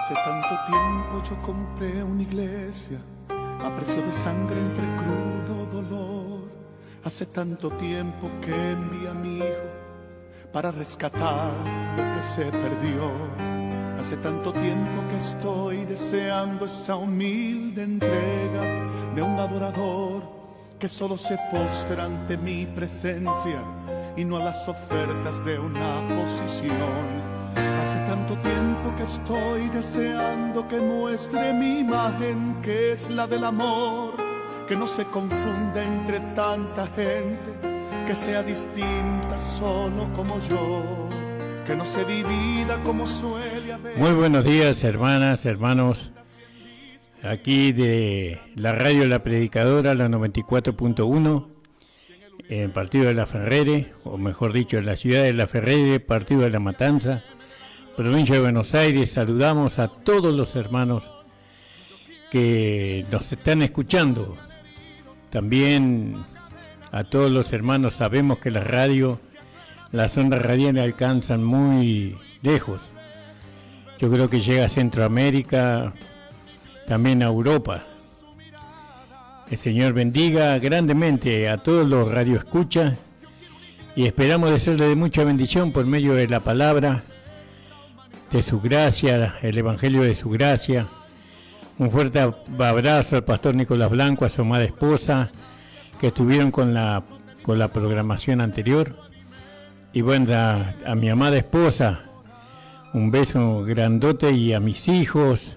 Hace tanto tiempo yo compré una iglesia a precio de sangre entre crudo dolor. Hace tanto tiempo que envié a mi hijo para rescatar lo que se perdió. Hace tanto tiempo que estoy deseando esa humilde entrega de un adorador que solo se postra ante mi presencia y no a las ofertas de una posición. Hace tanto tiempo que estoy deseando que muestre mi imagen, que es la del amor, que no se confunda entre tanta gente, que sea distinta solo como yo, que no se divida como suele haber. Muy buenos días, hermanas, hermanos, aquí de la radio La Predicadora, la 94.1, en el partido de La Ferrere, o mejor dicho, en la ciudad de La Ferrere, partido de La Matanza, provincia de Buenos Aires. Saludamos a todos los hermanos que nos están escuchando. También a todos los hermanos, sabemos que las ondas radiales alcanzan muy lejos. Yo creo que llega a Centroamérica, también a Europa. El Señor bendiga grandemente a todos los radioescuchas y esperamos de serle de mucha bendición por medio de la palabra, de su gracia, el evangelio de su gracia. Un fuerte abrazo al pastor Nicolás Blanco, a su amada esposa, que estuvieron con la programación anterior. Y bueno, a mi amada esposa, un beso grandote, y a mis hijos,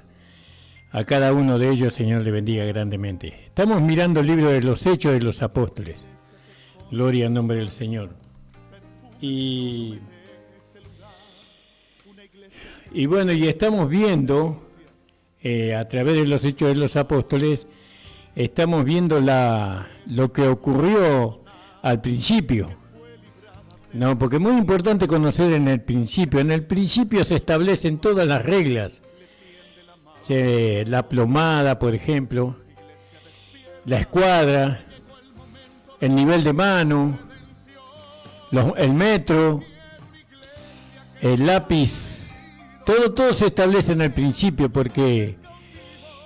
a cada uno de ellos, Señor le bendiga grandemente. Estamos mirando el libro de los Hechos de los Apóstoles. Gloria al nombre del Señor. Y bueno, y estamos viendo, a través de los Hechos de los Apóstoles, estamos viendo lo que ocurrió al principio. No, porque es muy importante conocer en el principio. En el principio se establecen todas las reglas. La plomada, por ejemplo, la escuadra, el nivel de mano, el metro, el lápiz. Todo se establece en el principio, porque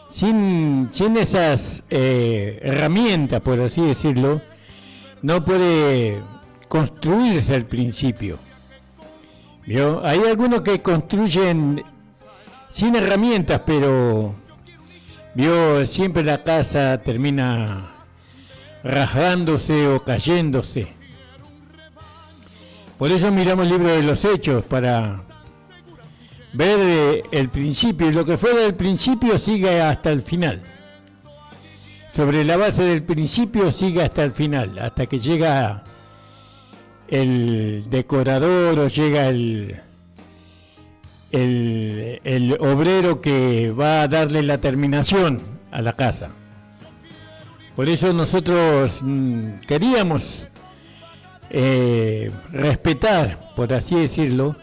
sin esas herramientas, por así decirlo, no puede construirse el principio. ¿Vio? Hay algunos que construyen sin herramientas, pero siempre la casa termina rasgándose o cayéndose. Por eso miramos el libro de los Hechos, para ver el principio, y lo que fue del principio sigue hasta el final. Sobre la base del principio sigue hasta el final, hasta que llega el decorador o llega el obrero que va a darle la terminación a la casa. Por eso nosotros queríamos respetar, por así decirlo,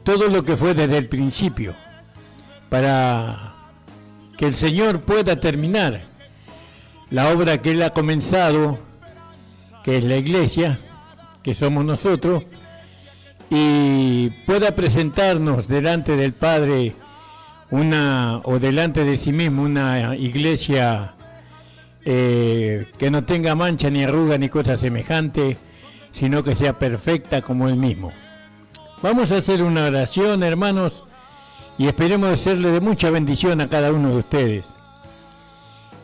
todo lo que fue desde el principio, para que el Señor pueda terminar la obra que Él ha comenzado, que es la iglesia, que somos nosotros, y pueda presentarnos delante del Padre o delante de sí mismo una iglesia que no tenga mancha ni arruga ni cosa semejante, sino que sea perfecta como Él mismo. Vamos a hacer una oración, hermanos, y esperemos de serle de mucha bendición a cada uno de ustedes.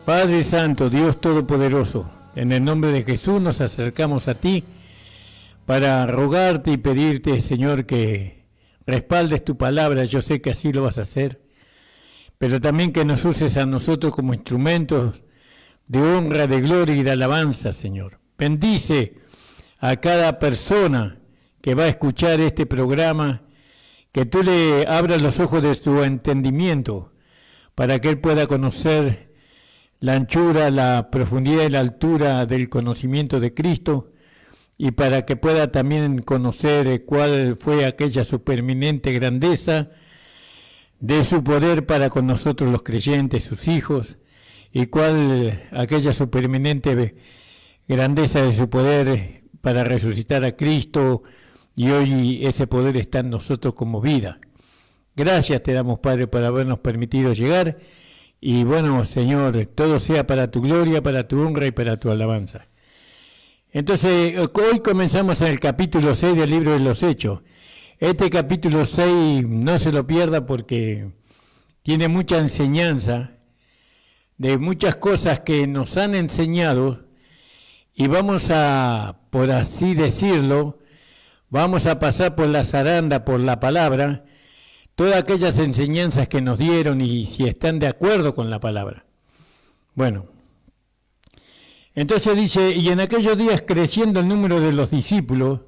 Padre Santo, Dios Todopoderoso, en el nombre de Jesús nos acercamos a ti para rogarte y pedirte, Señor, que respaldes tu palabra. Yo sé que así lo vas a hacer, pero también que nos uses a nosotros como instrumentos de honra, de gloria y de alabanza, Señor. Bendice a cada persona que va a escuchar este programa, que tú le abras los ojos de su entendimiento, para que él pueda conocer la anchura, la profundidad y la altura del conocimiento de Cristo, y para que pueda también conocer cuál fue aquella supereminente grandeza de su poder para con nosotros los creyentes, sus hijos, y cuál aquella supereminente grandeza de su poder para resucitar a Cristo, y hoy ese poder está en nosotros como vida. Gracias te damos, Padre, por habernos permitido llegar. Y bueno, Señor, todo sea para tu gloria, para tu honra y para tu alabanza. Entonces, hoy comenzamos en el capítulo 6 del libro de los Hechos. Este capítulo 6 no se lo pierda porque tiene mucha enseñanza de muchas cosas que nos han enseñado y vamos a, por así decirlo, vamos a pasar por la zaranda, por la palabra, todas aquellas enseñanzas que nos dieron y si están de acuerdo con la palabra. Bueno, entonces dice, y en aquellos días creciendo el número de los discípulos,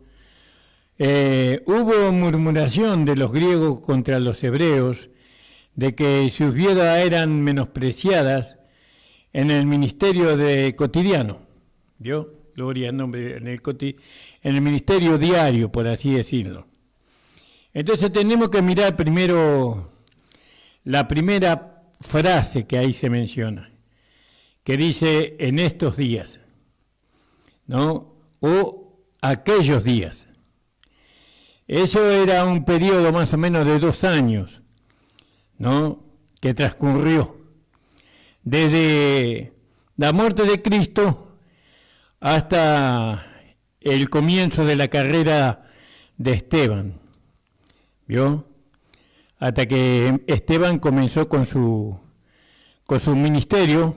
hubo murmuración de los griegos contra los hebreos, de que sus viudas eran menospreciadas en el ministerio cotidiano. ¿Vio? Gloria al nombre, en el ministerio diario, por así decirlo. Entonces tenemos que mirar primero la primera frase que ahí se menciona, que dice en estos días, ¿no? O aquellos días. Eso era un periodo más o menos de 2 años, ¿no? Que transcurrió desde la muerte de Cristo hasta el comienzo de la carrera de Esteban. ¿Vio? Hasta que Esteban comenzó con su ministerio,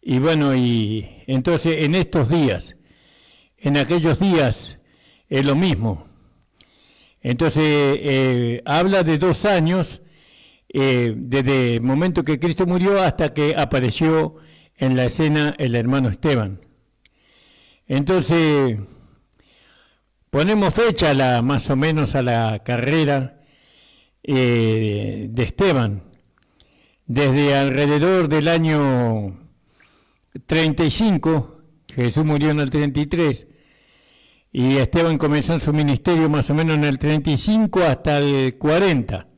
y bueno, y entonces en estos días, en aquellos días, es lo mismo. Entonces, habla de 2 años, desde el momento que Cristo murió hasta que apareció en la escena el hermano Esteban. Entonces, ponemos fecha más o menos a la carrera de Esteban, desde alrededor del año 35, Jesús murió en el 33, y Esteban comenzó en su ministerio más o menos en el 35 hasta el 40,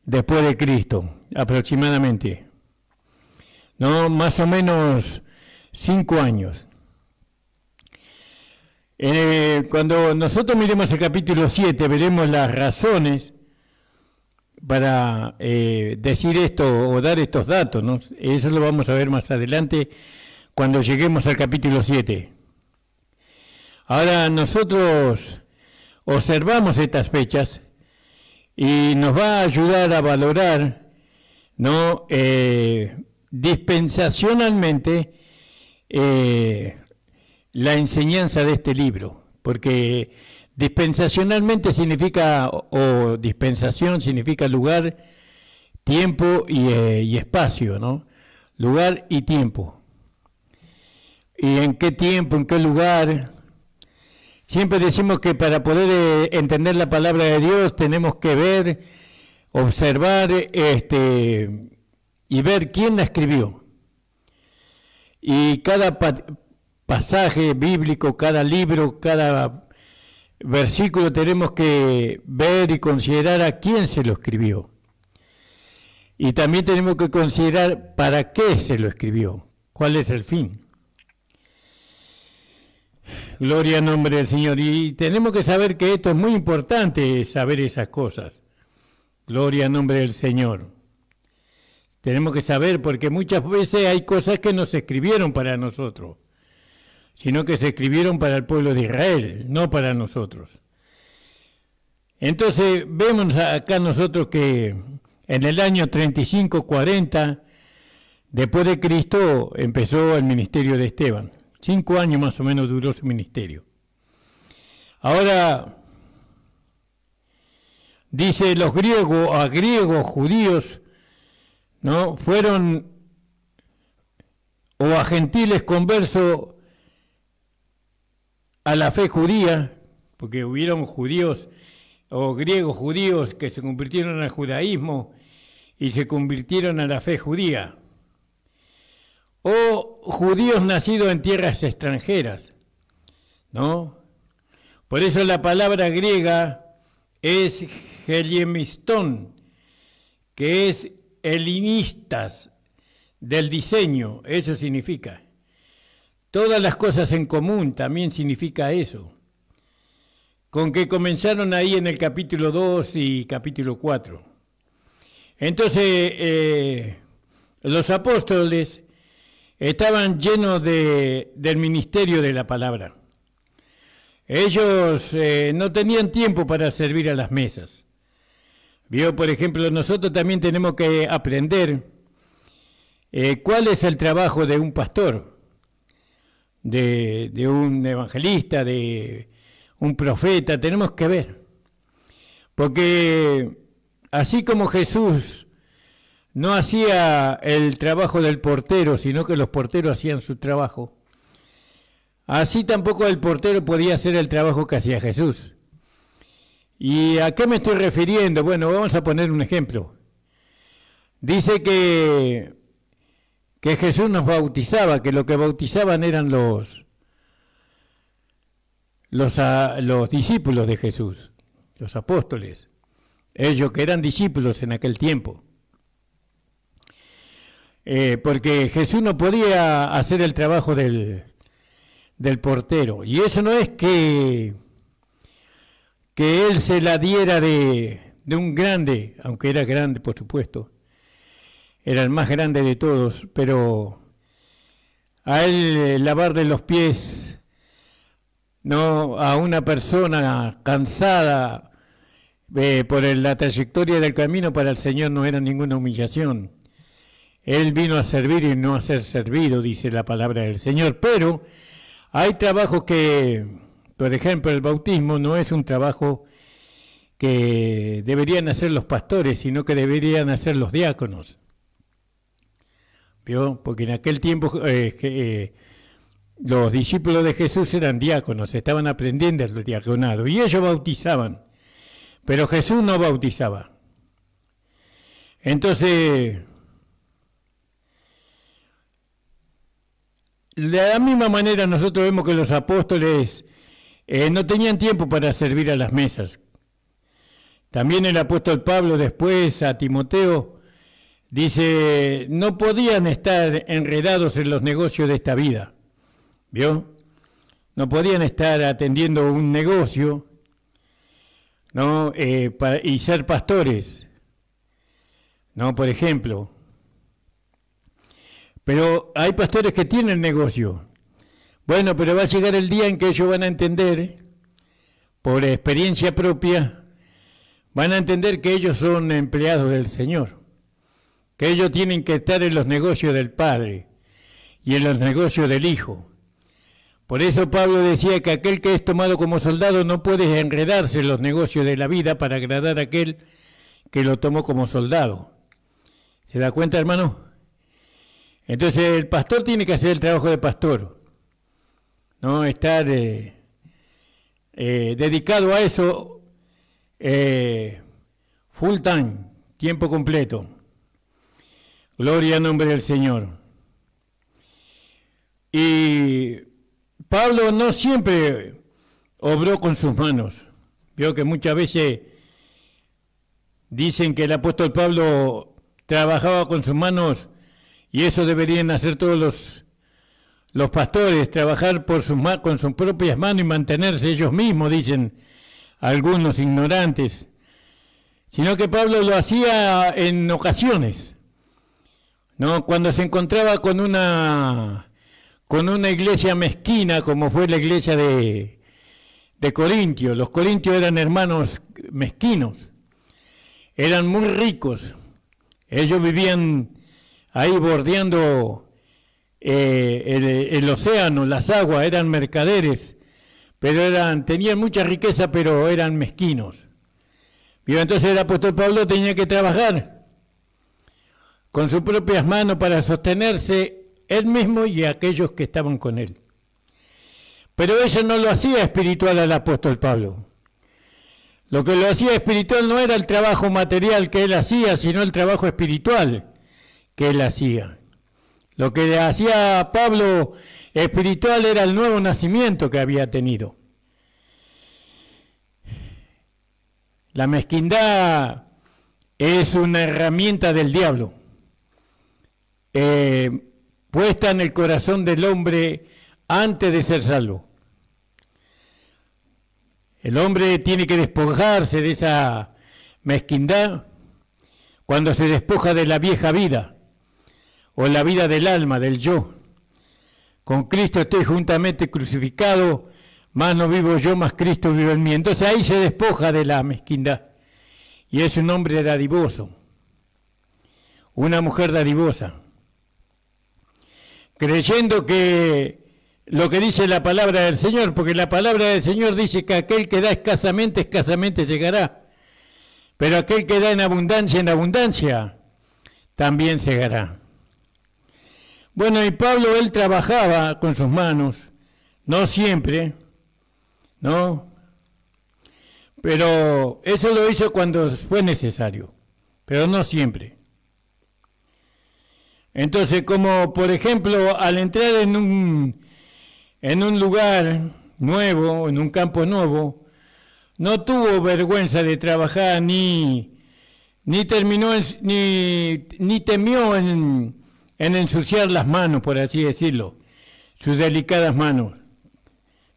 después de Cristo, aproximadamente. No, más o menos 5 años. Cuando nosotros miremos el capítulo 7, veremos las razones para decir esto o dar estos datos, ¿no? Eso lo vamos a ver más adelante cuando lleguemos al capítulo 7. Ahora nosotros observamos estas fechas y nos va a ayudar a valorar, ¿no? Dispensacionalmente la enseñanza de este libro, porque dispensacionalmente significa, o dispensación significa lugar, tiempo y espacio, ¿no? Lugar y tiempo. ¿Y en qué tiempo, en qué lugar? Siempre decimos que para poder entender la palabra de Dios tenemos que ver, observar y ver quién la escribió. Y cada pasaje bíblico, cada libro, cada versículo tenemos que ver y considerar a quién se lo escribió. Y también tenemos que considerar para qué se lo escribió, cuál es el fin. Gloria al nombre del Señor. Y tenemos que saber que esto es muy importante, saber esas cosas. Gloria al nombre del Señor. Tenemos que saber porque muchas veces hay cosas que no se escribieron para nosotros, sino que se escribieron para el pueblo de Israel, no para nosotros. Entonces, vemos acá nosotros que en el año 35-40, después de Cristo, empezó el ministerio de Esteban. 5 años más o menos duró su ministerio. Ahora, dice los griegos, judíos, ¿no? Fueron, o a gentiles conversos a la fe judía, porque hubieron judíos o griegos judíos que se convirtieron al judaísmo y se convirtieron a la fe judía, o judíos nacidos en tierras extranjeras, ¿no? Por eso la palabra griega es helemiston, que es helenistas, del diseño, eso significa. Todas las cosas en común también significa eso. con que comenzaron ahí en el capítulo 2 y capítulo 4. Entonces, los apóstoles estaban llenos del ministerio de la palabra. Ellos no tenían tiempo para servir a las mesas. Vio, por ejemplo, nosotros también tenemos que aprender cuál es el trabajo de un pastor, de un evangelista, de un profeta. Tenemos que ver, porque así como Jesús no hacía el trabajo del portero, sino que los porteros hacían su trabajo, así tampoco el portero podía hacer el trabajo que hacía Jesús. ¿Y a qué me estoy refiriendo? Bueno, vamos a poner un ejemplo. Dice que Jesús nos bautizaba, que lo que bautizaban eran los discípulos de Jesús, los apóstoles, ellos que eran discípulos en aquel tiempo. Porque Jesús no podía hacer el trabajo del portero. Y eso no es que él se la diera de un grande, aunque era grande, por supuesto, era el más grande de todos, pero a él lavarle los pies, no a una persona cansada por la trayectoria del camino, para el Señor no era ninguna humillación. Él vino a servir y no a ser servido, dice la palabra del Señor. Pero hay trabajos que, por ejemplo, el bautismo no es un trabajo que deberían hacer los pastores, sino que deberían hacer los diáconos. ¿Vio? Porque en aquel tiempo los discípulos de Jesús eran diáconos, estaban aprendiendo el diaconado, y ellos bautizaban, pero Jesús no bautizaba. Entonces, de la misma manera nosotros vemos que los apóstoles no tenían tiempo para servir a las mesas. También el apóstol Pablo después a Timoteo dice, no podían estar enredados en los negocios de esta vida, ¿vio? No podían estar atendiendo un negocio, ¿no? Y ser pastores, ¿no? Por ejemplo. Pero hay pastores que tienen negocio. Bueno, pero va a llegar el día en que ellos van a entender, por experiencia propia, van a entender que ellos son empleados del Señor, que ellos tienen que estar en los negocios del Padre y en los negocios del Hijo. Por eso Pablo decía que aquel que es tomado como soldado no puede enredarse en los negocios de la vida para agradar a aquel que lo tomó como soldado. ¿Se da cuenta, hermano? Entonces el pastor tiene que hacer el trabajo de pastor, no estar dedicado a eso full time, tiempo completo. Gloria al nombre del Señor. Y Pablo no siempre obró con sus manos. Veo que muchas veces dicen que el apóstol Pablo trabajaba con sus manos, y eso deberían hacer todos los pastores, trabajar con sus propias manos y mantenerse ellos mismos, dicen algunos ignorantes. Sino que Pablo lo hacía en ocasiones, ¿no? Cuando se encontraba con una iglesia mezquina, como fue la iglesia de Corintios. Los corintios eran hermanos mezquinos, eran muy ricos. Ellos vivían ahí bordeando el océano, las aguas, eran mercaderes, pero tenían mucha riqueza, pero eran mezquinos. Y entonces el apóstol Pablo tenía que trabajar con sus propias manos para sostenerse él mismo y aquellos que estaban con él. Pero eso no lo hacía espiritual al apóstol Pablo. Lo que lo hacía espiritual no era el trabajo material que él hacía, sino el trabajo espiritual que él hacía. Lo que le hacía a Pablo espiritual era el nuevo nacimiento que había tenido. La mezquindad es una herramienta del diablo, puesta en el corazón del hombre antes de ser salvo. El hombre tiene que despojarse de esa mezquindad cuando se despoja de la vieja vida, o la vida del alma, del yo. Con Cristo estoy juntamente crucificado, más no vivo yo, más Cristo vive en mí. Entonces ahí se despoja de la mezquindad. Y es un hombre dadivoso, una mujer dadivosa, creyendo que lo que dice la palabra del Señor, porque la palabra del Señor dice que aquel que da escasamente, escasamente llegará, pero aquel que da en abundancia, también segará. Bueno, y Pablo, él trabajaba con sus manos, no siempre, ¿no? Pero eso lo hizo cuando fue necesario, pero no siempre. Entonces, como por ejemplo, al entrar en un lugar nuevo, en un campo nuevo, no tuvo vergüenza de trabajar, ni temió en ensuciar las manos, por así decirlo, sus delicadas manos.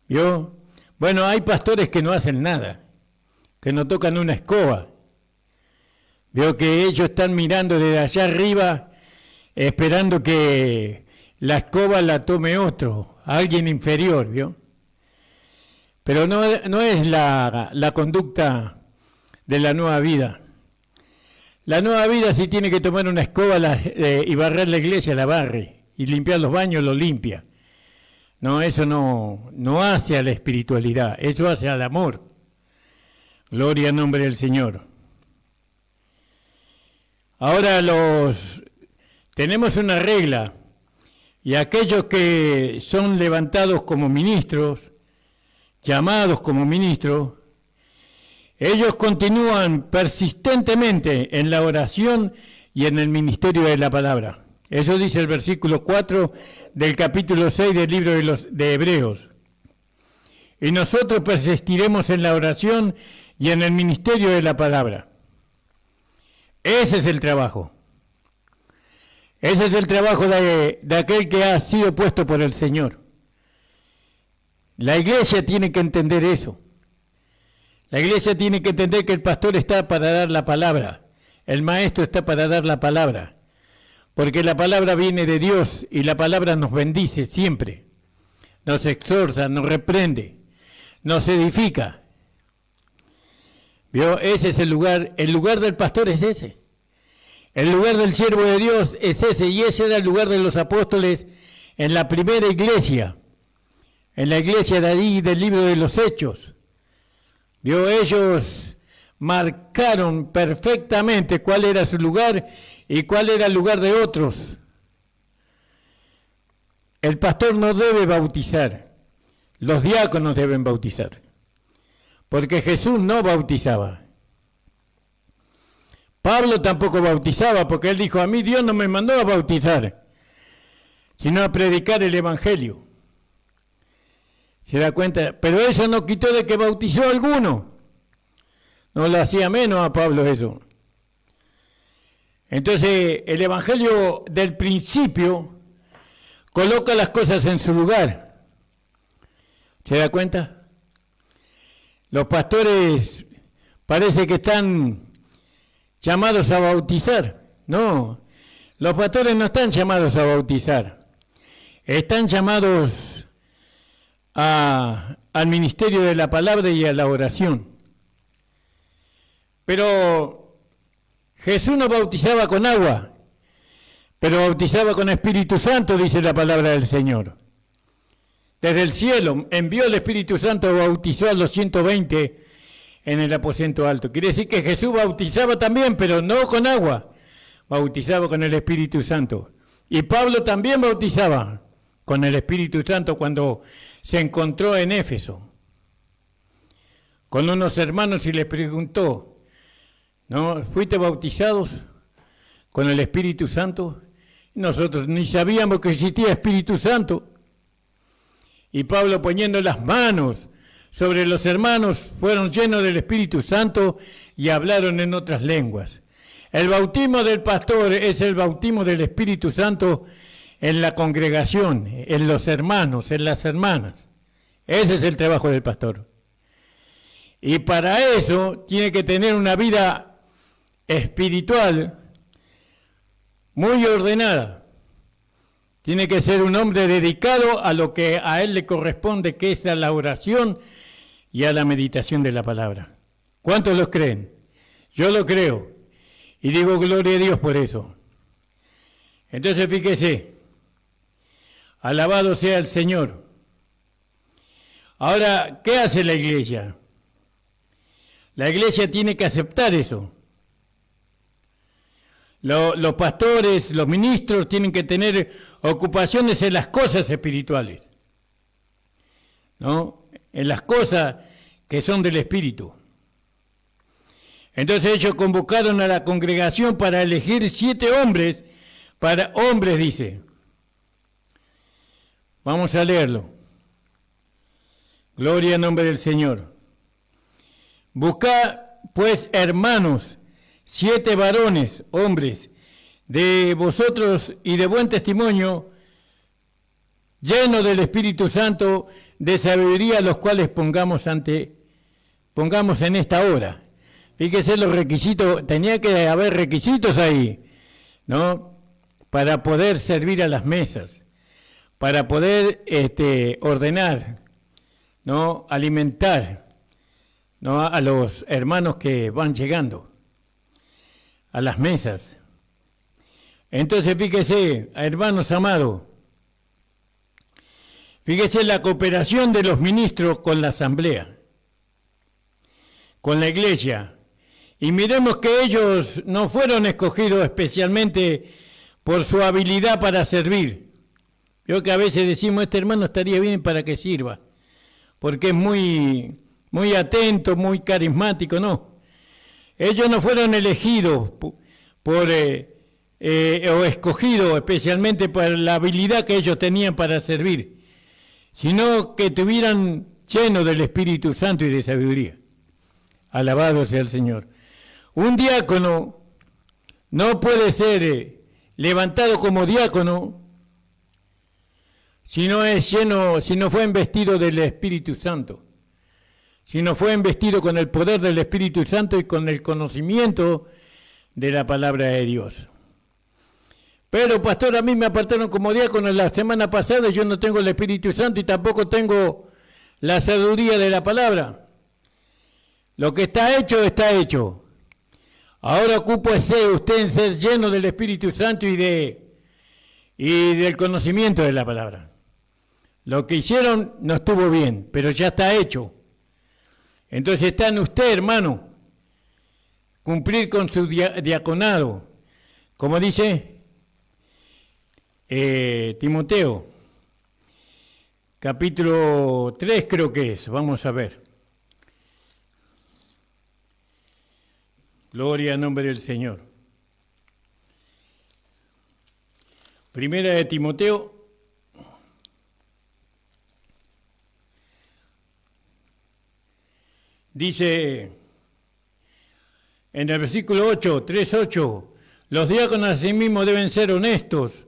¿Vio? Bueno, hay pastores que no hacen nada, que no tocan una escoba. Veo que ellos están mirando desde allá arriba, esperando que la escoba la tome otro, alguien inferior, ¿vio? Pero no es la conducta de la nueva vida. La nueva vida, si tiene que tomar una escoba y barrer la iglesia, la barre, y limpiar los baños, lo limpia. No, eso no hace a la espiritualidad, eso hace al amor. Gloria al nombre del Señor. Ahora tenemos una regla, y aquellos que son levantados como ministros, llamados como ministros, ellos continúan persistentemente en la oración y en el ministerio de la palabra. Eso dice el versículo 4 del capítulo 6 del libro de Hebreos. Y nosotros persistiremos en la oración y en el ministerio de la palabra. Ese es el trabajo. Ese es el trabajo de aquel que ha sido puesto por el Señor. La iglesia tiene que entender eso. La iglesia tiene que entender que el pastor está para dar la palabra. El maestro está para dar la palabra. Porque la palabra viene de Dios y la palabra nos bendice siempre. Nos exhorta, nos reprende, nos edifica. ¿Vio? Ese es el lugar del pastor es ese. El lugar del siervo de Dios es ese, y ese era el lugar de los apóstoles en la primera iglesia, en la iglesia de ahí del libro de los Hechos. ¿Vio? Ellos marcaron perfectamente cuál era su lugar y cuál era el lugar de otros. El pastor no debe bautizar, los diáconos deben bautizar, porque Jesús no bautizaba. Pablo tampoco bautizaba, porque él dijo, a mí Dios no me mandó a bautizar, sino a predicar el Evangelio. ¿Se da cuenta? Pero eso no quitó de que bautizó a alguno. No le hacía menos a Pablo eso. Entonces, el Evangelio del principio coloca las cosas en su lugar. ¿Se da cuenta? Los pastores parece que están llamados a bautizar. No, los pastores no están llamados a bautizar. Están llamados al ministerio de la palabra y a la oración. Pero Jesús no bautizaba con agua, pero bautizaba con Espíritu Santo, dice la palabra del Señor. Desde el cielo envió el Espíritu Santo, bautizó a los 120 en el aposento alto. Quiere decir que Jesús bautizaba también, pero no con agua, bautizaba con el Espíritu Santo. Y Pablo también bautizaba con el Espíritu Santo cuando se encontró en Éfeso con unos hermanos y les preguntó, ¿no? ¿Fuiste bautizados con el Espíritu Santo? Nosotros ni sabíamos que existía Espíritu Santo. Y Pablo, poniendo las manos sobre los hermanos, fueron llenos del Espíritu Santo y hablaron en otras lenguas. El bautismo del pastor es el bautismo del Espíritu Santo en la congregación, en los hermanos, en las hermanas. Ese es el trabajo del pastor. Y para eso tiene que tener una vida espiritual muy ordenada. Tiene que ser un hombre dedicado a lo que a él le corresponde, que es a la oración y a la meditación de la palabra. ¿Cuántos los creen? Yo lo creo. Y digo gloria a Dios por eso. Entonces fíjese, alabado sea el Señor. Ahora, ¿qué hace la iglesia? La iglesia tiene que aceptar eso. Los pastores, los ministros tienen que tener ocupaciones en las cosas espirituales, ¿no? En las cosas que son del Espíritu. Entonces ellos convocaron a la congregación para elegir 7 hombres, para hombres, dice. Vamos a leerlo. Gloria al nombre del Señor. Buscad, pues, hermanos, 7 varones, hombres, de vosotros y de buen testimonio, llenos del Espíritu Santo, de sabiduría, los cuales pongamos en esta hora. Fíjese los requisitos, tenía que haber requisitos ahí, ¿no? Para poder servir a las mesas, para poder ordenar, ¿no? Alimentar, ¿no? A los hermanos que van llegando a las mesas. Entonces fíjese, hermanos amados, fíjese la cooperación de los ministros con la asamblea, con la iglesia. Y miremos que ellos no fueron escogidos especialmente por su habilidad para servir. Yo que a veces decimos, este hermano estaría bien para que sirva, porque es muy atento, muy carismático, no. Ellos no fueron elegidos o escogidos especialmente por la habilidad que ellos tenían para servir, sino que estuvieran llenos del Espíritu Santo y de sabiduría. Alabado sea el Señor. Un diácono no puede ser levantado como diácono si no fue investido del Espíritu Santo, si no fue investido con el poder del Espíritu Santo y con el conocimiento de la palabra de Dios. Pero, pastor, a mí me apartaron como diácono la semana pasada y yo no tengo el Espíritu Santo y tampoco tengo la sabiduría de la palabra. Lo que está hecho, está hecho. Ahora ocúpese usted en ser lleno del Espíritu Santo y del conocimiento de la palabra. Lo que hicieron no estuvo bien, pero ya está hecho. Entonces está en usted, hermano, cumplir con su diaconado. Como dice Timoteo, capítulo 3 creo que es, vamos a ver. Gloria al nombre del Señor. Primera de Timoteo, dice en el versículo 8, 3:8, los diáconos asimismo deben ser honestos,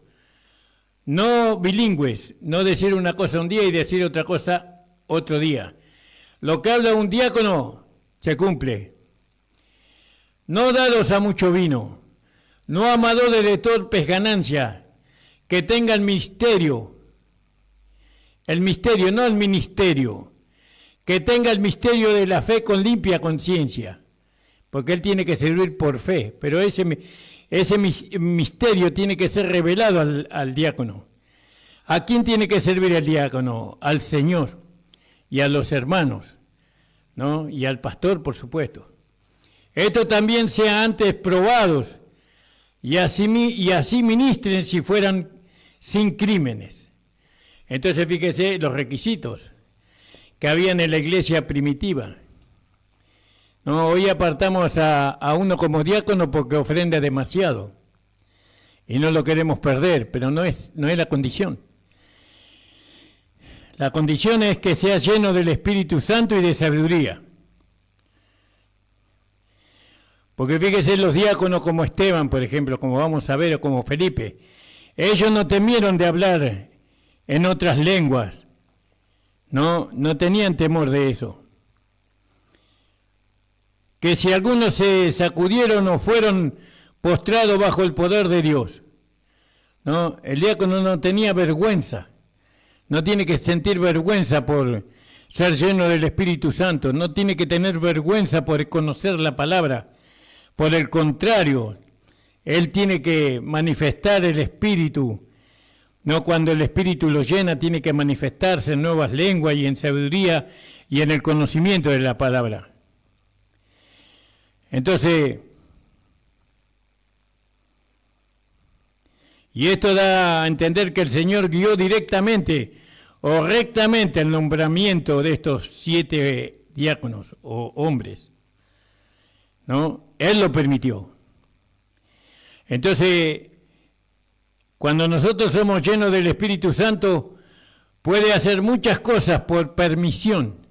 no bilingües, no decir una cosa un día y decir otra cosa otro día. Lo que habla un diácono se cumple. No dados a mucho vino, no amadores de torpes ganancias, que tengan misterio, no el ministerio, que tenga el misterio de la fe con limpia conciencia, porque él tiene que servir por fe, pero ese misterio tiene que ser revelado al diácono. ¿A quién tiene que servir el diácono? Al Señor y a los hermanos, ¿no? Y al pastor, por supuesto. Esto también sea antes probados y así ministren si fueran sin crímenes. Entonces fíjese los requisitos que había en la iglesia primitiva. No, hoy apartamos a uno como diácono porque ofrenda demasiado y no lo queremos perder, pero no es la condición. La condición es que sea lleno del Espíritu Santo y de sabiduría. Porque fíjese los diáconos como Esteban, por ejemplo, como vamos a ver, o como Felipe, ellos no temieron de hablar en otras lenguas, no tenían temor de eso. que si algunos se sacudieron o fueron postrados bajo el poder de Dios, ¿no? El diácono no tenía vergüenza, no tiene que sentir vergüenza por ser lleno del Espíritu Santo, no tiene que tener vergüenza por conocer la palabra. Por el contrario, él tiene que manifestar el Espíritu. No, cuando el Espíritu lo llena, tiene que manifestarse en nuevas lenguas y en sabiduría y en el conocimiento de la palabra. Entonces, y esto da a entender que el Señor guió directamente o rectamente el nombramiento de estos 7 diáconos o hombres, ¿no? Él lo permitió. Entonces, cuando nosotros somos llenos del Espíritu Santo, puede hacer muchas cosas por permisión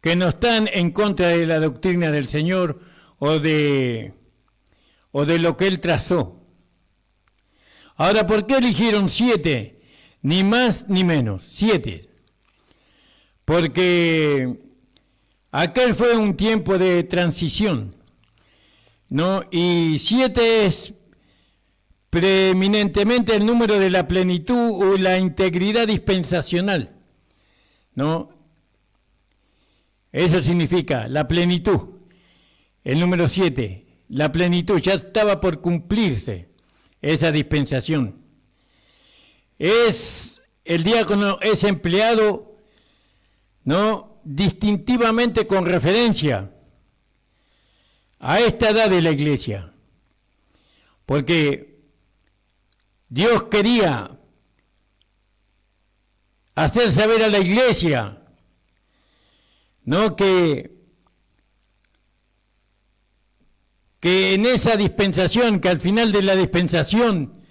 que no están en contra de la doctrina del Señor o de lo que Él trazó. Ahora, ¿por qué eligieron 7? Ni más ni menos, 7. Porque aquel fue un tiempo de transición, ¿no? Y 7 es preeminentemente el número de la plenitud o la integridad dispensacional, ¿no? Eso significa la plenitud. El número 7, la plenitud, ya estaba por cumplirse esa dispensación. El diácono es empleado, ¿no?, distintivamente con referencia a esta edad de la iglesia, porque Dios quería hacer saber a la iglesia, ¿no?, que en esa dispensación, que al final de la dispensación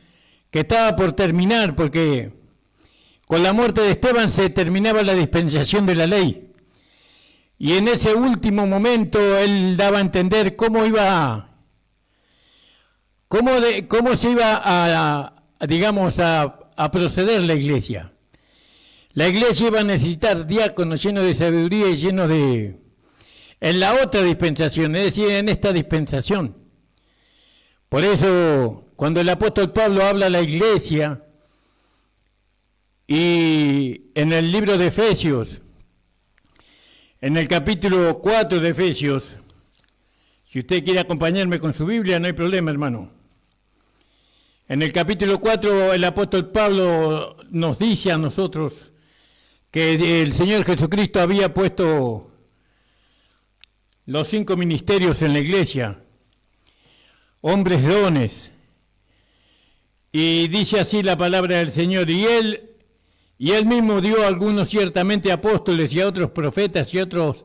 que estaba por terminar, porque con la muerte de Esteban se terminaba la dispensación de la ley, y en ese último momento él daba a entender cómo se iba a proceder la iglesia. La iglesia iba a necesitar diáconos llenos de sabiduría y llenos de... en la otra dispensación, es decir, en esta dispensación. Por eso, cuando el apóstol Pablo habla a la iglesia, y en el libro de Efesios, en el capítulo 4 de Efesios, si usted quiere acompañarme con su Biblia, no hay problema, hermano. En el capítulo 4, el apóstol Pablo nos dice a nosotros que el Señor Jesucristo había puesto los 5 ministerios en la iglesia, hombres dones, y dice así la palabra del Señor, y él mismo dio a algunos ciertamente apóstoles y a otros profetas y a otros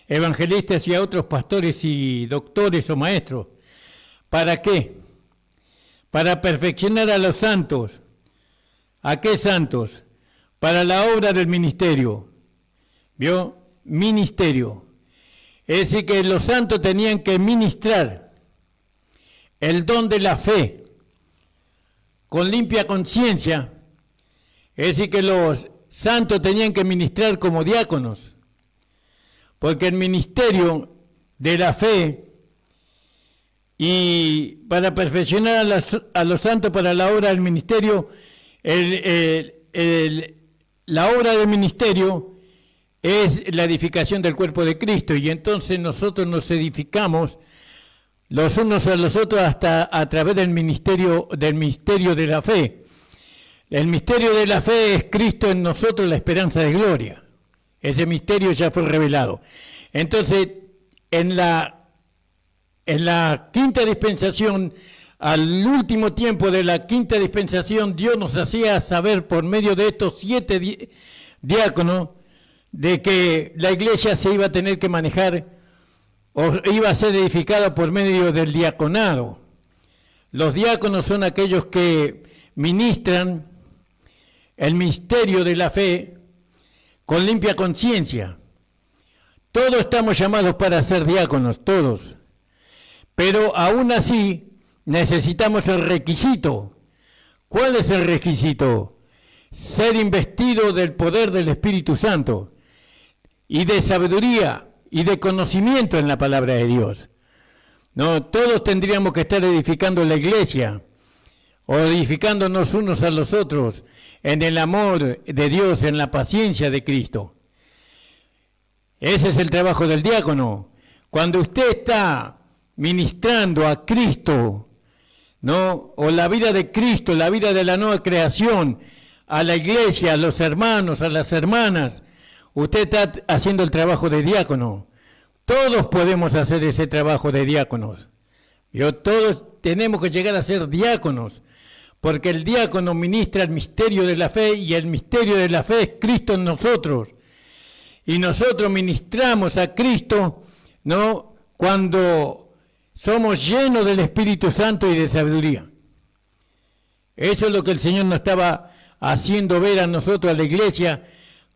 evangelistas y a otros pastores y doctores o maestros. ¿Para qué? Para perfeccionar a los santos. ¿A qué santos? Para la obra del ministerio. ¿Vio? Ministerio. Es decir, que los santos tenían que ministrar el don de la fe con limpia conciencia. Es decir, que los santos tenían que ministrar como diáconos, porque el ministerio de la fe y para perfeccionar a los santos para la obra del ministerio, la obra del ministerio es la edificación del cuerpo de Cristo, y entonces nosotros nos edificamos los unos a los otros hasta a través del misterio de la fe. El misterio de la fe es Cristo en nosotros, la esperanza de gloria. Ese misterio ya fue revelado. Entonces, en la quinta dispensación, al último tiempo de la quinta dispensación, Dios nos hacía saber por medio de estos 7 diáconos de que la iglesia se iba a tener que manejar o iba a ser edificada por medio del diaconado. Los diáconos son aquellos que ministran el misterio de la fe con limpia conciencia. Todos estamos llamados para ser diáconos, todos. Pero aún así necesitamos el requisito. ¿Cuál es el requisito? Ser investido del poder del Espíritu Santo y de sabiduría y de conocimiento en la palabra de Dios. No, todos tendríamos que estar edificando la iglesia, o edificándonos unos a los otros en el amor de Dios, en la paciencia de Cristo. Ese es el trabajo del diácono. Cuando usted está ministrando a Cristo, ¿no? O la vida de Cristo, la vida de la nueva creación, a la iglesia, a los hermanos, a las hermanas, usted está haciendo el trabajo de diácono. Todos podemos hacer ese trabajo de diáconos. Todos tenemos que llegar a ser diáconos, porque el diácono ministra el misterio de la fe, y el misterio de la fe es Cristo en nosotros. Y nosotros ministramos a Cristo, ¿no?, cuando somos llenos del Espíritu Santo y de sabiduría. Eso es lo que el Señor nos estaba haciendo ver a nosotros, a la iglesia,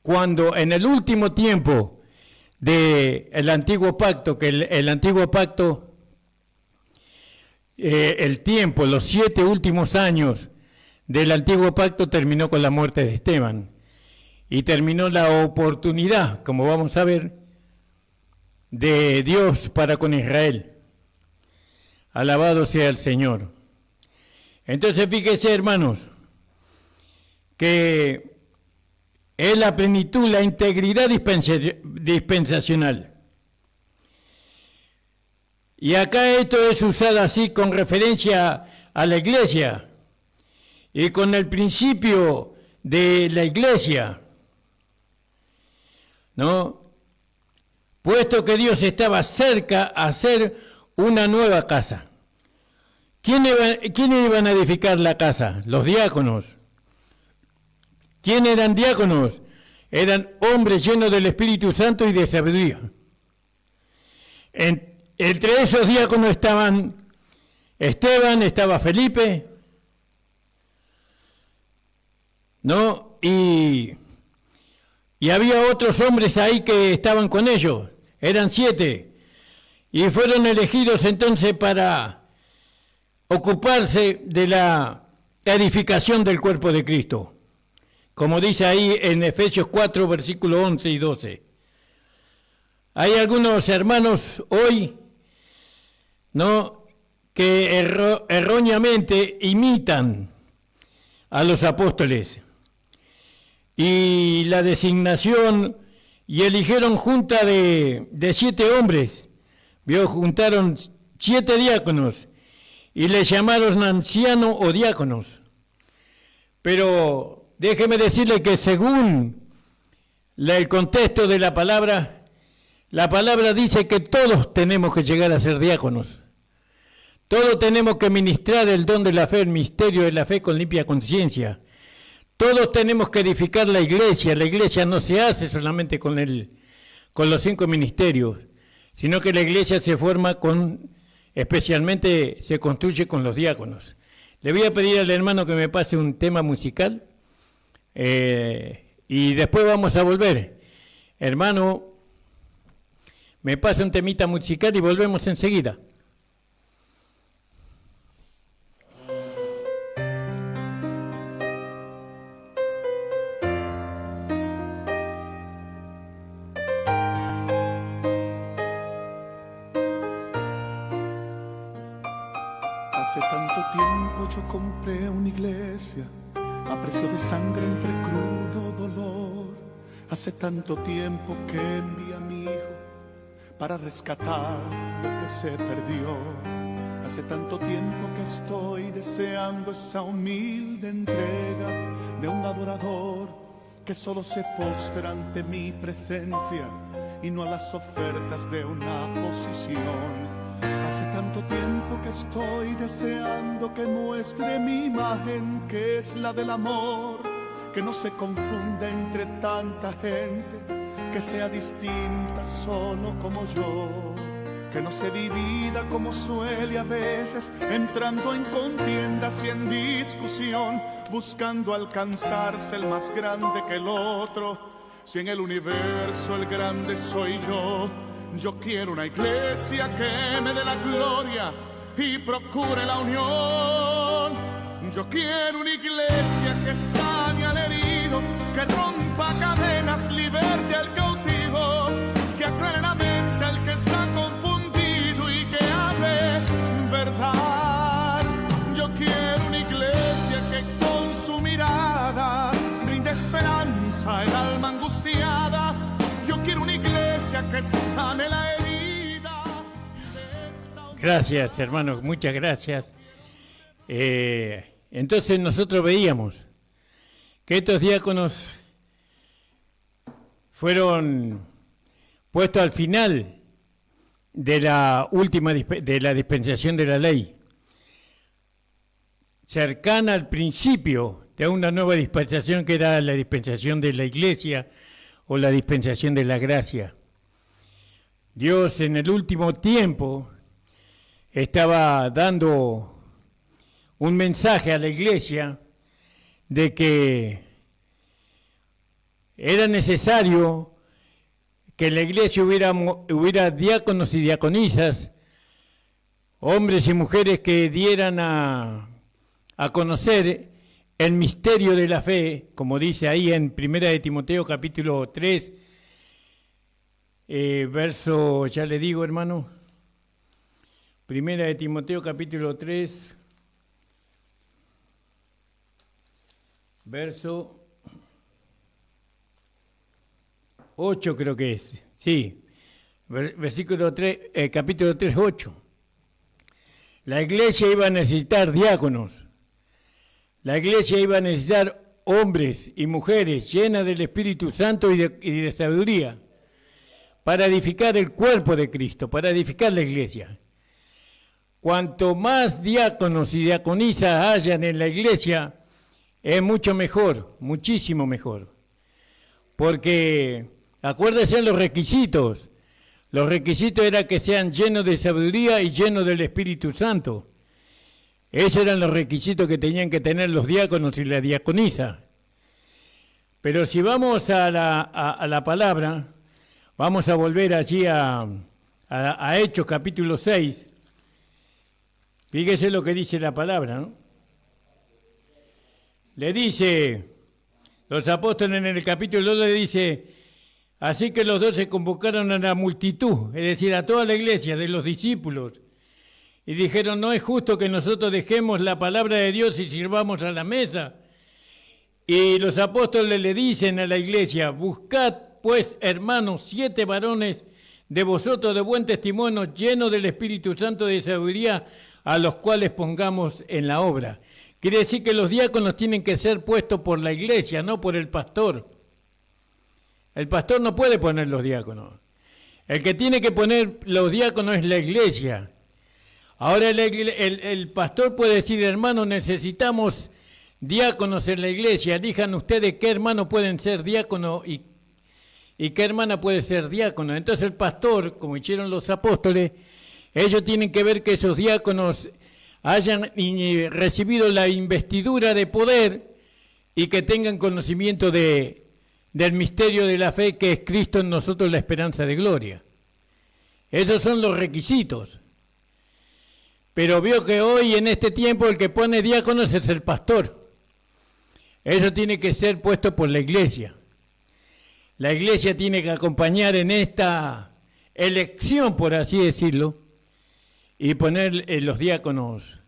cuando en el último tiempo del antiguo pacto, que el antiguo pacto, el tiempo, los 7 últimos años del antiguo pacto terminó con la muerte de Esteban, y terminó la oportunidad, como vamos a ver, de Dios para con Israel. Alabado sea el Señor. Entonces fíjese, hermanos, que es la plenitud, la integridad dispensacional. Y acá esto es usado así con referencia a la iglesia y con el principio de la iglesia, ¿no? Puesto que Dios estaba cerca a hacer una nueva casa. ¿Quiénes iban a edificar la casa? Los diáconos. ¿Quiénes eran diáconos? Eran hombres llenos del Espíritu Santo y de sabiduría. Entre esos diáconos estaban Esteban, estaba Felipe, ¿no? Y había otros hombres ahí que estaban con ellos, eran 7, y fueron elegidos entonces para ocuparse de la edificación del cuerpo de Cristo, como dice ahí en Efesios 4, versículos 11 y 12. Hay algunos hermanos hoy, ¿no?, que erróneamente imitan a los apóstoles, y la designación, y eligieron junta de 7 hombres, juntaron 7 diáconos, y les llamaron ancianos o diáconos. Pero déjeme decirle que según el contexto de la palabra dice que todos tenemos que llegar a ser diáconos. Todos tenemos que ministrar el don de la fe, el misterio de la fe con limpia conciencia. Todos tenemos que edificar la iglesia. La iglesia no se hace solamente con los 5 ministerios, sino que la iglesia se forma especialmente se construye con los diáconos. Le voy a pedir al hermano que me pase un tema musical y después vamos a volver. Hermano, me pasa un temita musical y volvemos enseguida. Hace tanto tiempo yo compré una iglesia a precio de sangre entre crudo dolor. Hace tanto tiempo que envié a mi hijo para rescatar lo que se perdió. Hace tanto tiempo que estoy deseando esa humilde entrega de un adorador que solo se postra ante mi presencia y no a las ofertas de una posición. Hace tanto tiempo que estoy deseando que muestre mi imagen, que es la del amor, que no se confunda entre tanta gente, que sea distinta solo como yo, que no se divida como suele a veces, entrando en contiendas y en discusión, buscando alcanzarse el más grande que el otro. Si en el universo el grande soy yo, yo quiero una iglesia que me dé la gloria y procure la unión. Yo quiero una iglesia que sane al herido, que rompa cadenas, liberte al cautivo, que aclare la mente cantar. Yo quiero una iglesia que con su mirada brinde esperanza al alma angustiada. Yo quiero una iglesia que sane la herida. Gracias, hermanos, muchas gracias. Entonces nosotros veíamos que estos diáconos fueron puestos al final de la última de la dispensación de la ley, cercana al principio de una nueva dispensación que era la dispensación de la iglesia o la dispensación de la gracia. Dios en el último tiempo estaba dando un mensaje a la iglesia de que era necesario que en la iglesia hubiera diáconos y diaconisas, hombres y mujeres que dieran a conocer el misterio de la fe, como dice ahí en 1 de Timoteo capítulo 3, verso, ya le digo hermano, 1 de Timoteo capítulo 3, verso 8 creo que es, sí, versículo 3, capítulo 3, 8. La iglesia iba a necesitar diáconos, la iglesia iba a necesitar hombres y mujeres llenas del Espíritu Santo y de sabiduría para edificar el cuerpo de Cristo, para edificar la iglesia. Cuanto más diáconos y diaconisas hayan en la iglesia, es mucho mejor, muchísimo mejor, porque acuérdense los requisitos. Los requisitos eran que sean llenos de sabiduría y llenos del Espíritu Santo. Esos eran los requisitos que tenían que tener los diáconos y la diaconisa. Pero si vamos a la palabra, vamos a volver allí a Hechos capítulo 6. Fíjese lo que dice la palabra, ¿no? Le dice, los apóstoles en el capítulo 2 le dice, así que los 12 convocaron a la multitud, es decir, a toda la iglesia de los discípulos, y dijeron, no es justo que nosotros dejemos la palabra de Dios y sirvamos a la mesa. Y los apóstoles le dicen a la iglesia, buscad pues, hermanos, 7 varones de vosotros de buen testimonio, llenos del Espíritu Santo de sabiduría, a los cuales pongamos en la obra. Quiere decir que los diáconos tienen que ser puestos por la iglesia, no por el pastor. El pastor no puede poner los diáconos. El que tiene que poner los diáconos es la iglesia. Ahora el pastor puede decir, hermano, necesitamos diáconos en la iglesia. Digan ustedes qué hermanos pueden ser diáconos y qué hermana puede ser diácono. Entonces el pastor, como hicieron los apóstoles, ellos tienen que ver que esos diáconos hayan recibido la investidura de poder y que tengan conocimiento del misterio de la fe, que es Cristo en nosotros, la esperanza de gloria. Esos son los requisitos. Pero veo que hoy, en este tiempo, el que pone diáconos es el pastor. Eso tiene que ser puesto por la iglesia. La iglesia tiene que acompañar en esta elección, por así decirlo, y poner los diáconos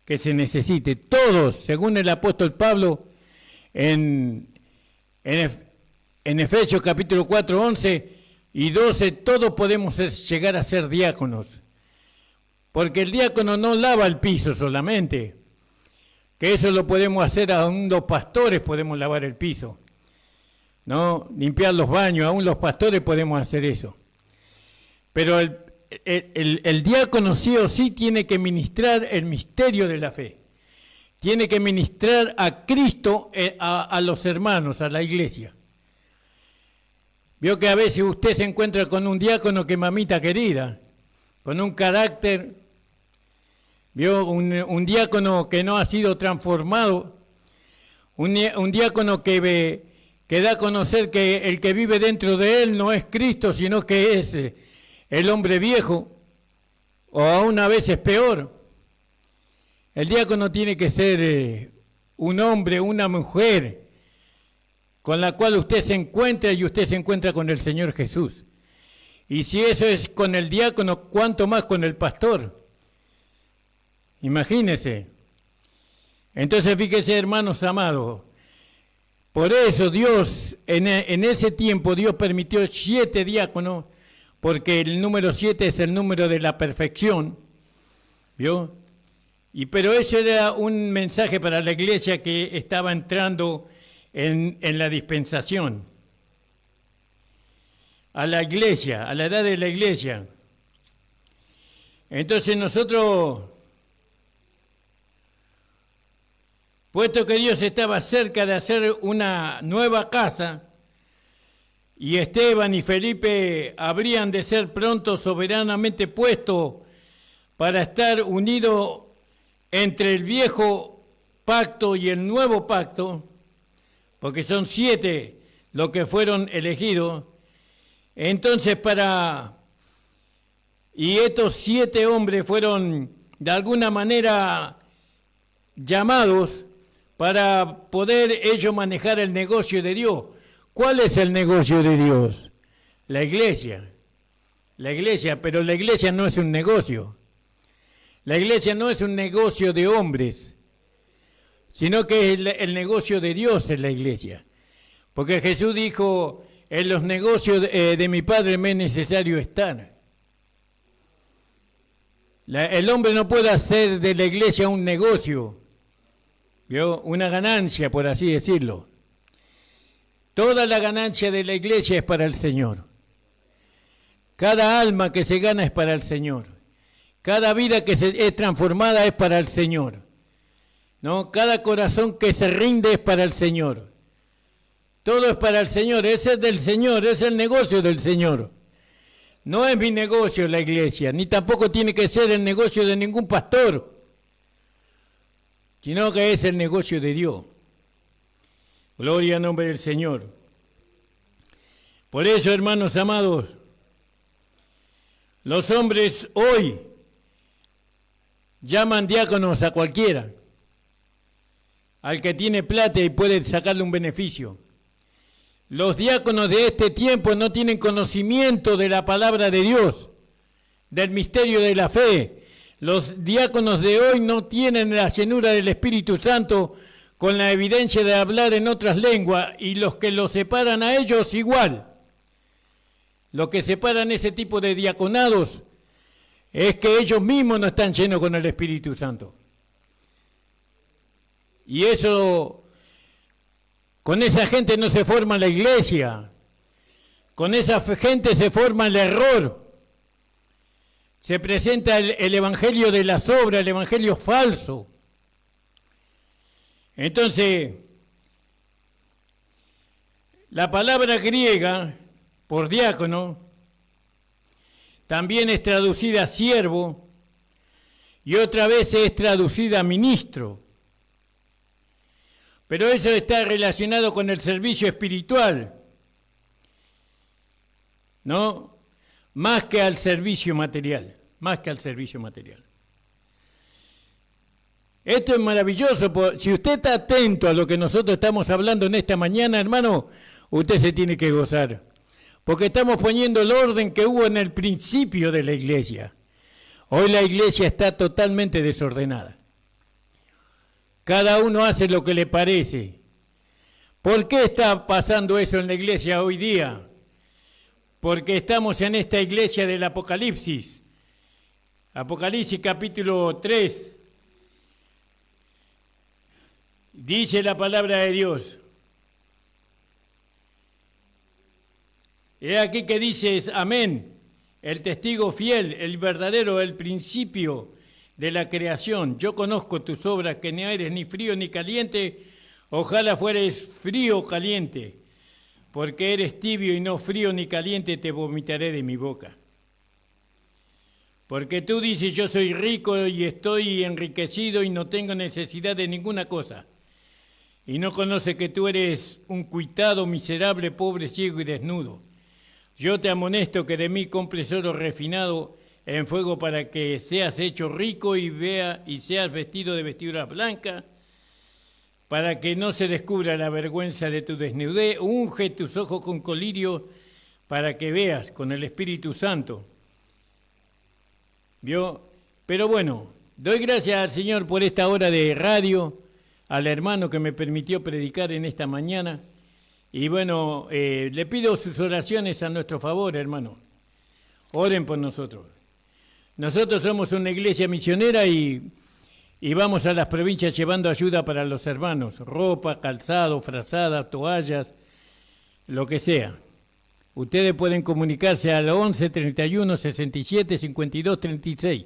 que se necesite. Todos, según el apóstol Pablo, en Efesios capítulo 4, 11 y 12, todos podemos llegar a ser diáconos. Porque el diácono no lava el piso solamente, que eso lo podemos hacer, aún los pastores podemos lavar el piso, ¿no? Limpiar los baños, aún los pastores podemos hacer eso. Pero el diácono sí o sí tiene que ministrar el misterio de la fe. Tiene que ministrar a Cristo, a los hermanos, a la iglesia. Vio que a veces usted se encuentra con un diácono que, mamita querida, con un carácter, vio un diácono que no ha sido transformado, un diácono que da a conocer que el que vive dentro de él no es Cristo, sino que es el hombre viejo, o aún a veces peor. El diácono tiene que ser un hombre, una mujer, con la cual usted se encuentra y usted se encuentra con el Señor Jesús. Y si eso es con el diácono, ¿cuánto más con el pastor? Imagínense. Entonces, fíjense, hermanos amados, por eso Dios, en ese tiempo, Dios permitió 7 diáconos, porque el número 7 es el número de la perfección, ¿vio? Pero eso era un mensaje para la iglesia que estaba entrando en la dispensación. A la iglesia, a la edad de la iglesia. Entonces nosotros, puesto que Dios estaba cerca de hacer una nueva casa, y Esteban y Felipe habrían de ser pronto soberanamente puestos para estar unidos entre el viejo pacto y el nuevo pacto, porque son 7 los que fueron elegidos, entonces y estos 7 hombres fueron de alguna manera llamados para poder ellos manejar el negocio de Dios. ¿Cuál es el negocio de Dios? La iglesia. La iglesia, pero la iglesia no es un negocio. La iglesia no es un negocio de hombres, sino que es el negocio de Dios en la iglesia. Porque Jesús dijo, en los negocios de mi Padre me es necesario estar. El hombre no puede hacer de la iglesia un negocio, ¿vio? Una ganancia, por así decirlo. Toda la ganancia de la iglesia es para el Señor. Cada alma que se gana es para el Señor. Cada vida que es transformada es para el Señor. ¿No? Cada corazón que se rinde es para el Señor. Todo es para el Señor. Ese es del Señor, es el negocio del Señor. No es mi negocio la iglesia, ni tampoco tiene que ser el negocio de ningún pastor, sino que es el negocio de Dios. Gloria al nombre del Señor. Por eso, hermanos amados, los hombres hoy llaman diáconos a cualquiera, al que tiene plata y puede sacarle un beneficio. Los diáconos de este tiempo no tienen conocimiento de la palabra de Dios, del misterio de la fe. Los diáconos de hoy no tienen la llenura del Espíritu Santo con la evidencia de hablar en otras lenguas, y los que los separan a ellos igual. Lo que separan ese tipo de diaconados es que ellos mismos no están llenos con el Espíritu Santo. Y eso, con esa gente no se forma la iglesia, con esa gente se forma el error. Se presenta el evangelio de las obras, el evangelio falso. Entonces, la palabra griega por diácono también es traducida siervo y otra vez es traducida ministro. Pero eso está relacionado con el servicio espiritual, ¿no? Más que al servicio material, más que al servicio material. Esto es maravilloso. Si usted está atento a lo que nosotros estamos hablando en esta mañana, hermano, usted se tiene que gozar. Porque estamos poniendo el orden que hubo en el principio de la iglesia. Hoy la iglesia está totalmente desordenada. Cada uno hace lo que le parece. ¿Por qué está pasando eso en la iglesia hoy día? Porque estamos en esta iglesia del Apocalipsis. Apocalipsis capítulo 3. Dice la palabra de Dios. He aquí que dices, amén, el testigo fiel, el verdadero, el principio de la creación. Yo conozco tus obras, que no eres ni frío ni caliente, ojalá fueres frío o caliente, porque eres tibio y no frío ni caliente, te vomitaré de mi boca. Porque tú dices, yo soy rico y estoy enriquecido y no tengo necesidad de ninguna cosa. Y no conoce que tú eres un cuitado, miserable, pobre, ciego y desnudo. Yo te amonesto que de mí compres oro refinado en fuego para que seas hecho rico y seas vestido de vestiduras blancas, para que no se descubra la vergüenza de tu desnudez. Unge tus ojos con colirio para que veas con el Espíritu Santo. ¿Vio? Pero bueno, Doy gracias al Señor por esta hora de radio, al hermano que me permitió predicar en esta mañana. Y bueno, le pido sus oraciones a nuestro favor, hermano. Oren por nosotros. Nosotros somos una iglesia misionera y vamos a las provincias llevando ayuda para los hermanos. Ropa, calzado, frazadas, toallas, lo que sea. Ustedes pueden comunicarse al 11 31 67 52 36.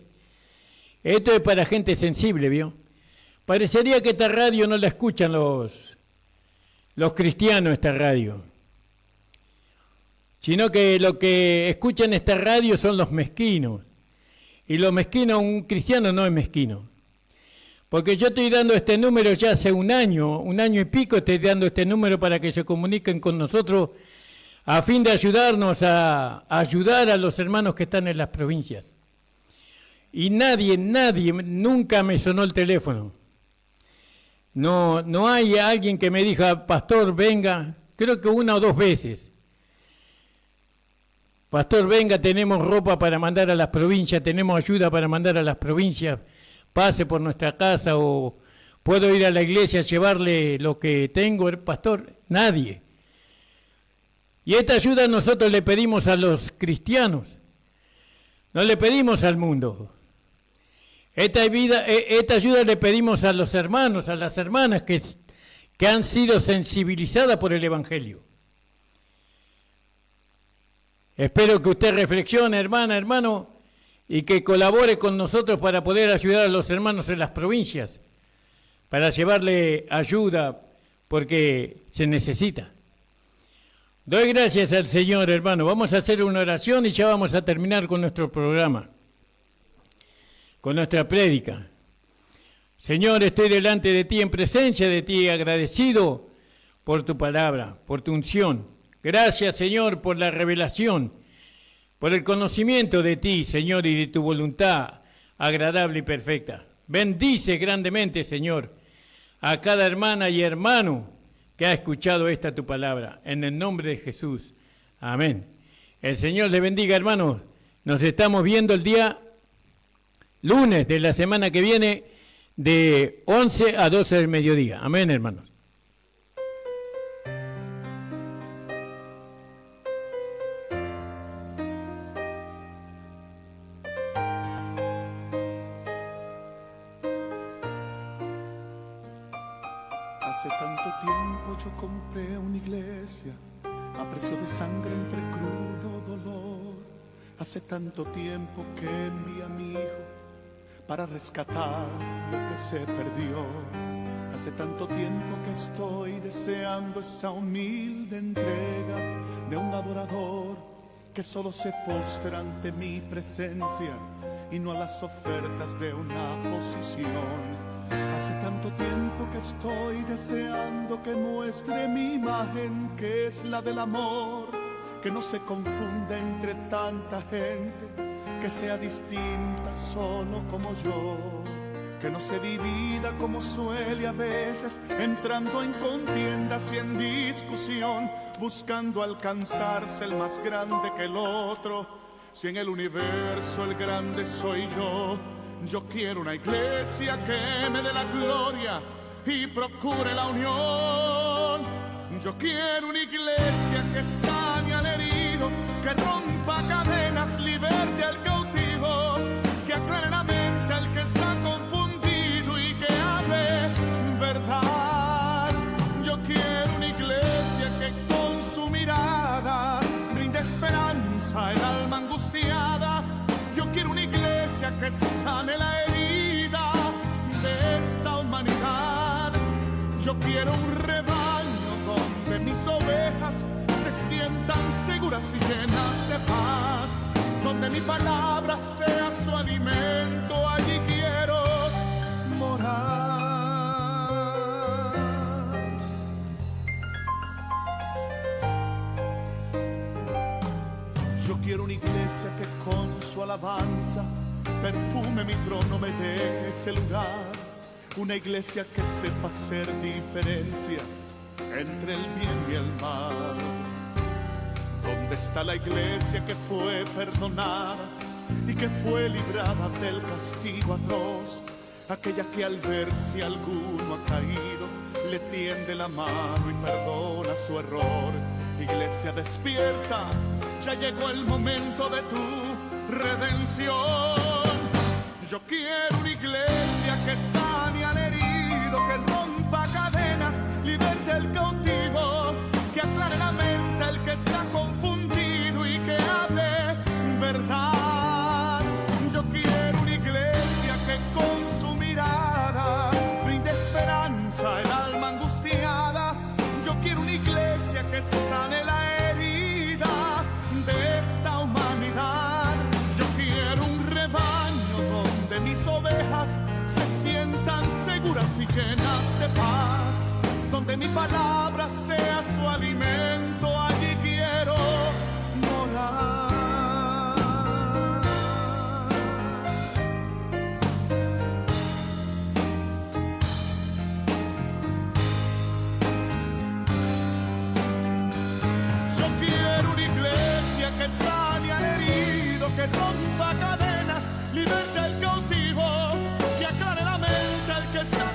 Esto es para gente sensible, ¿vio? Parecería que esta radio no la escuchan los cristianos, esta radio. Sino que lo que escuchan esta radio son los mezquinos. Y los mezquinos, un cristiano no es mezquino. Porque yo estoy dando este número ya hace un año y pico, estoy dando este número para que se comuniquen con nosotros a fin de ayudarnos a ayudar a los hermanos que están en las provincias. Y nadie, nunca me sonó el teléfono. No hay alguien que me diga, pastor, venga, creo que una o dos veces. Pastor, venga, tenemos ropa para mandar a las provincias, tenemos ayuda para mandar a las provincias, pase por nuestra casa o puedo ir a la iglesia a llevarle lo que tengo, pastor, nadie. Y esta ayuda nosotros le pedimos a los cristianos, no le pedimos al mundo. Esta ayuda le pedimos a los hermanos, a las hermanas que han sido sensibilizadas por el Evangelio. Espero que usted reflexione, hermana, hermano, y que colabore con nosotros para poder ayudar a los hermanos en las provincias, para llevarle ayuda, porque se necesita. Doy gracias al Señor, hermano. Vamos a hacer una oración y ya vamos a terminar con nuestro programa, con nuestra prédica. Señor, estoy delante de ti, en presencia de ti, agradecido por tu palabra, por tu unción. Gracias, Señor, por la revelación, por el conocimiento de ti, Señor, y de tu voluntad agradable y perfecta. Bendice grandemente, Señor, a cada hermana y hermano que ha escuchado esta tu palabra. En el nombre de Jesús. Amén. El Señor le bendiga, hermanos. Nos estamos viendo el día lunes de la semana que viene de 11 a 12 del mediodía. Amén, hermanos. Hace tanto tiempo yo compré una iglesia a precio de sangre entre crudo dolor. Hace tanto tiempo que envié a mi hijo para rescatar lo que se perdió. Hace tanto tiempo que estoy deseando esa humilde entrega de un adorador que solo se postra ante mi presencia y no a las ofertas de una posición. Hace tanto tiempo que estoy deseando que muestre mi imagen, que es la del amor, que no se confunda entre tanta gente, que sea distinta solo como yo, que no se divida como suele a veces, entrando en contiendas y en discusión, buscando alcanzarse el más grande que el otro. Si en el universo el grande soy yo, yo quiero una iglesia que me dé la gloria y procure la unión. Yo quiero una iglesia que sane al herido, que rompa cadenas, liberte al cautivo, que aclare la mente al que está confundido y que hable verdad. Yo quiero una iglesia que con su mirada brinde esperanza al alma angustiada. Yo quiero una iglesia que sane la herida de esta humanidad. Yo quiero un rebaño donde mis ovejas se sientan seguras y llenas de paz, donde mi palabra sea su alimento. Allí quiero morar. Yo quiero una iglesia que con su alabanza perfume mi trono, me dé ese lugar. Una iglesia que sepa hacer diferencia entre el bien y el mal. ¿Dónde está la iglesia que fue perdonada, y que fue librada del castigo atroz. Aquella que al ver si alguno ha caído, le tiende la mano y perdona su error. Iglesia despierta, ya llegó el momento de tu redención. Yo quiero una iglesia que sane al herido, que rompa cadenas, liberte al cautivo, que aclare la mente al que está confundido y que hable verdad. Yo quiero una iglesia que con su mirada brinde esperanza al alma angustiada. Yo quiero una iglesia que sane la herida de esta humanidad. Yo quiero un rebaño donde mis ovejas se sientan seguras y llenas de paz, donde mi palabra sea su alimento, allí quiero morar. Yo quiero una iglesia que sane al herido, que rompa cadenas, liberte al cautivo, que aclare la mente al que está